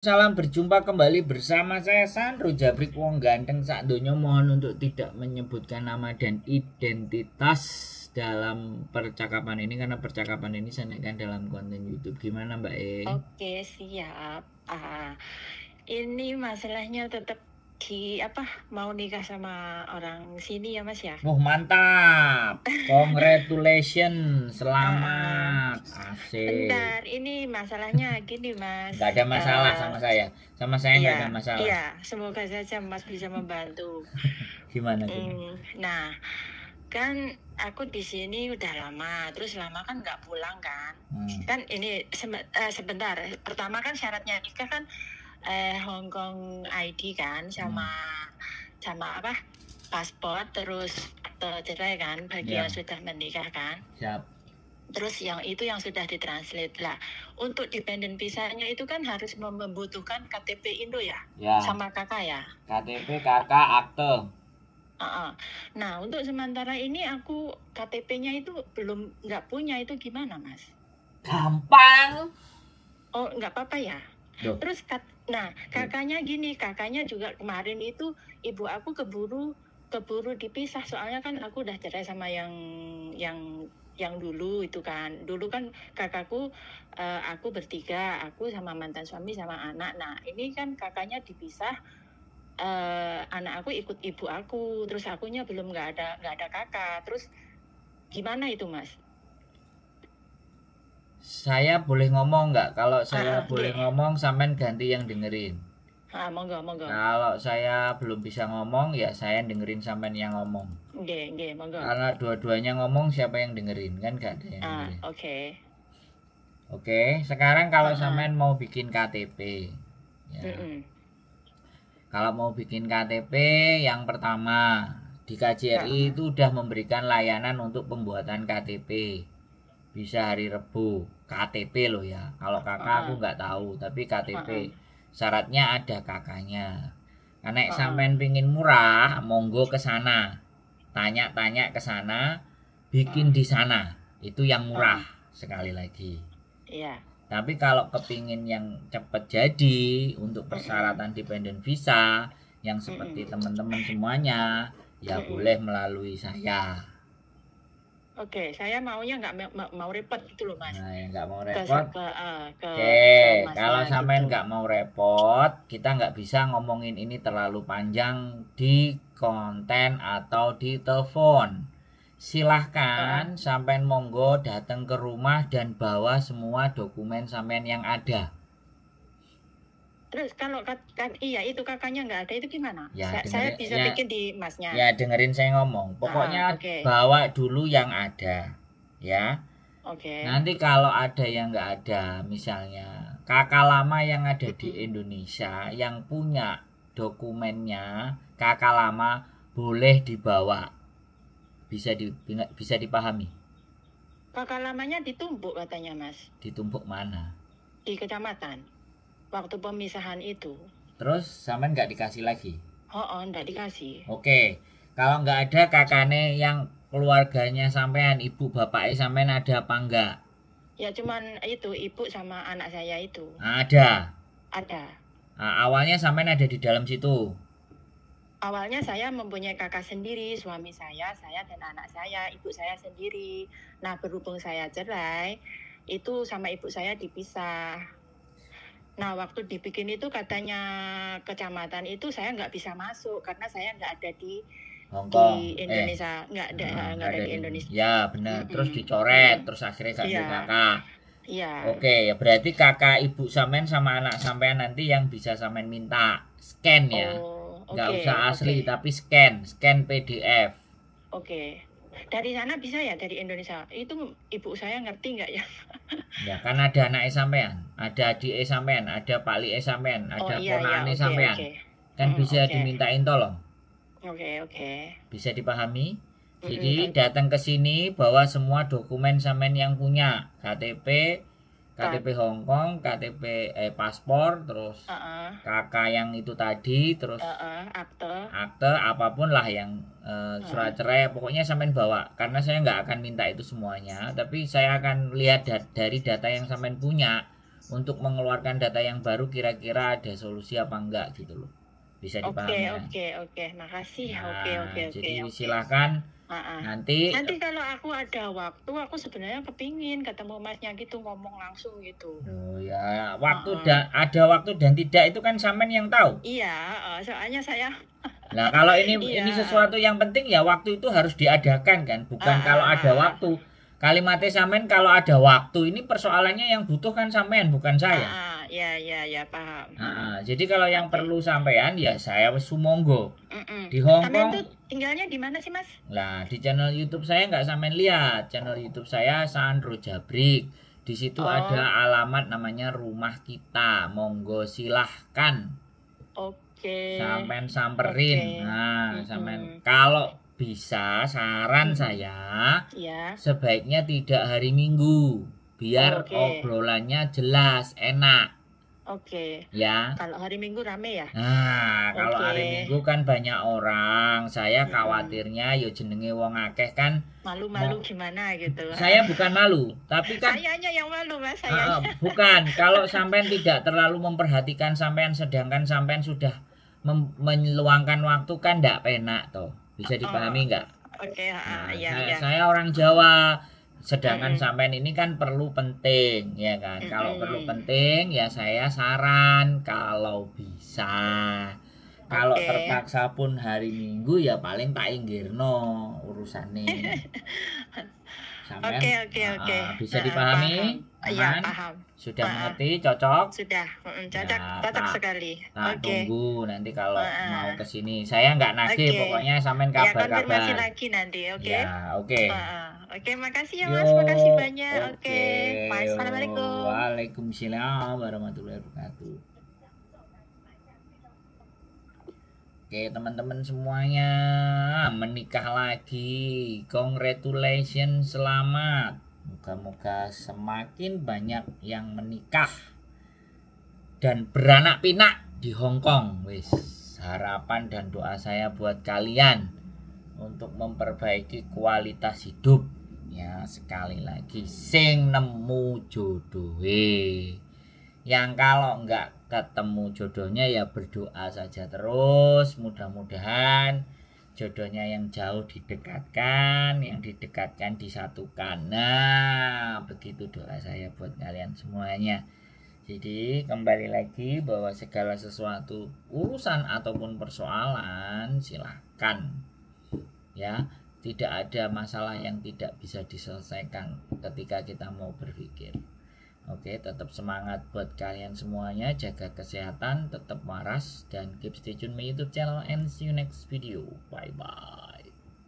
Salam, berjumpa kembali bersama saya Sandro Jabrik Wong Ganteng sak donya. Mohon untuk tidak menyebutkan nama dan identitas dalam percakapan ini karena percakapan ini saya naikkan dalam konten YouTube. Gimana Mbak E? Oke, siap. Ini masalahnya tetap mau nikah sama orang sini ya Mas ya? Mantap. Congratulations, selamat. Asik. Bentar, ini masalahnya gini Mas. Gak ada masalah sama saya. Sama saya nggak Iya, ada masalah. iya, semoga saja Mas bisa membantu. Gimana? Nah, kan aku di sini udah lama, terus lama kan nggak pulang kan. Kan ini sebentar. Pertama kan syaratnya nikah kan Hong Kong ID kan sama apa paspor, terus cerai kan bagi yang sudah menikah kan. Siap. Terus yang sudah ditranslate lah. Untuk dependent visanya itu kan harus membutuhkan KTP Indo ya? Sama kakak ya? KTP, kakak, akte. Nah, untuk sementara ini aku KTP-nya itu nggak punya, itu gimana Mas? Gampang. Oh, nggak apa-apa ya? Terus kakaknya gini, kakaknya juga kemarin itu ibu aku keburu dipisah, soalnya kan aku udah cerai sama yang dulu itu kan. Dulu kan kakakku aku bertiga, aku sama mantan suami sama anak. Nah, ini kan kakaknya dipisah, anak aku ikut ibu aku, terus akunya nggak ada kakak. Terus gimana itu Mas? Saya boleh ngomong nggak? Kalau saya boleh ngomong, sampean ganti yang dengerin. Monggo. Kalau saya belum bisa ngomong, ya saya dengerin sampean yang ngomong. Monggo. Karena dua-duanya ngomong, siapa yang dengerin? Kan gak ada yang dengerin. Oke, sekarang kalau sampean mau bikin KTP, ya. Kalau mau bikin KTP, yang pertama di KJRI itu udah memberikan layanan untuk pembuatan KTP. Bisa hari Rebu, KTP loh ya. Kalau kakak aku nggak tahu, tapi KTP syaratnya ada kakaknya. Karena sampean pingin murah, monggo ke sana. Tanya-tanya ke sana, bikin di sana. Itu yang murah sekali lagi. Iya. Tapi kalau kepingin yang cepat jadi untuk persyaratan dependent visa yang seperti teman-teman semuanya, ya boleh melalui saya. Oke, saya maunya nggak mau repot gitu loh Mas. Nah, yang nggak mau repot. Oke, kalau sampean nggak mau repot, kita nggak bisa ngomongin ini terlalu panjang di konten atau di telepon. Silahkan sampean monggo datang ke rumah dan bawa semua dokumen sampean yang ada. Terus kalau iya itu kakaknya nggak ada, itu gimana? Ya, saya bisa bikin di Masnya. Ya dengerin saya ngomong. Pokoknya bawa dulu yang ada, ya. Nanti kalau ada yang nggak ada, misalnya kakak lama yang ada di Indonesia yang punya dokumennya, kakak lama boleh dibawa. Bisa dipahami. Kakak lamanya ditumpuk katanya Mas. Ditumpuk mana? Di kecamatan. Waktu pemisahan itu. Terus sampean nggak dikasih lagi? Nggak dikasih. Oke, kalau nggak ada kakaknya yang keluarganya sampean, ibu bapaknya sampean ada apa enggak? Ya cuman itu, ibu sama anak saya itu. Ada. Nah, awalnya sampean ada di dalam situ. Awalnya saya mempunyai kakak sendiri, suami saya dan anak saya, ibu saya sendiri. Nah, berhubung saya cerai, itu sama ibu saya dipisah. Nah, waktu dibikin itu katanya kecamatan itu saya nggak bisa masuk karena saya nggak ada di Hongkong, di Indonesia, nggak ada di Indonesia. Ya benar. Terus dicoret, terus akhirnya gak ada kakak. Iya. Oke, ya berarti kakak ibu sampean sama anak sampean nanti yang bisa sampean minta scan ya. Nggak usah asli tapi scan PDF. Oke. Dari sana bisa ya, dari Indonesia. Itu ibu saya ngerti nggak ya? Ya kan ada anak sampean, ada adik sampean, ada Pak Li sampean, ada ponakane sampean. Kan bisa dimintain tolong. Oke. Bisa dipahami? Jadi datang ke sini bawa semua dokumen sampean yang punya, KTP Hong Kong, KTP paspor, terus kakak yang itu tadi, terus akte apapun lah yang surat cerai, pokoknya sampean bawa. Karena saya nggak akan minta itu semuanya, tapi saya akan lihat dari data yang sampean punya, untuk mengeluarkan data yang baru kira-kira ada solusi apa enggak gitu loh. Bisa dipahami ya? Oke, makasih. Nah, oke. Jadi silakan nanti kalau aku ada waktu, aku sebenarnya kepingin ketemu masnya gitu, ngomong langsung gitu. Oh ya, ada waktu dan tidak itu kan sampean yang tahu. Iya, soalnya saya. Nah, kalau ini sesuatu yang penting ya waktu itu harus diadakan kan, bukan kalau ada waktu. Kalimatnya sampean kalau ada waktu, ini persoalannya yang butuh kan sampean bukan saya. Ya, paham. Jadi kalau yang perlu sampean ya saya sumonggo. Di Hong Kong. Sampean tuh tinggalnya di mana sih, Mas? Nah, di channel YouTube saya nggak sampean lihat. Channel YouTube saya Sandro Jabrik. Di situ ada alamat namanya Rumah Kita. Monggo silahkan. Sampean samperin. Nah, sampean kalau bisa saran saya sebaiknya tidak hari Minggu biar obrolannya jelas enak. Ya. Kalau hari Minggu rame ya? Nah, kalau hari Minggu kan banyak orang. Saya khawatirnya yo jenenge wong akeh kan malu-malu gimana gitu. Saya bukan malu, tapi kan sayanya yang malu, Mas. Bukan, kalau sampean tidak terlalu memperhatikan sampean sedangkan sampean sudah meluangkan waktu kan ndak penak toh. Bisa dipahami nggak? Saya orang Jawa, sedangkan sampean ini kan perlu penting ya kan. Kalau perlu penting ya saya saran kalau bisa. Kalau terpaksa pun hari Minggu ya paling tak inggirno urusane. Sampean bisa dipahami? Iya, paham. Sudah mengerti, cocok? Sudah, cocok sekali. Tunggu nanti kalau mau ke sini. Saya nggak nagih, pokoknya sampean kabar-kabar. Ya, konfirmasi lagi nanti, Ya, Oke, makasih ya Mas, makasih banyak. Assalamualaikum. Waalaikumsalam warahmatullahi wabarakatuh. Oke, teman-teman semuanya, menikah lagi. Congratulations, selamat. Moga-moga semakin banyak yang menikah dan beranak pinak di Hong Kong. Wis, harapan dan doa saya buat kalian untuk memperbaiki kualitas hidup. Ya, sekali lagi sing nemu jodohe. Yang kalau enggak ketemu jodohnya ya berdoa saja terus, mudah-mudahan jodohnya yang jauh didekatkan, yang didekatkan disatukan. Nah, begitu doa saya buat kalian semuanya. Jadi kembali lagi bahwa segala sesuatu urusan ataupun persoalan silahkan ya, tidak ada masalah yang tidak bisa diselesaikan ketika kita mau berpikir. Oke, tetap semangat buat kalian semuanya, jaga kesehatan, tetap waras, dan keep stay tune my YouTube channel and see you next video. Bye bye.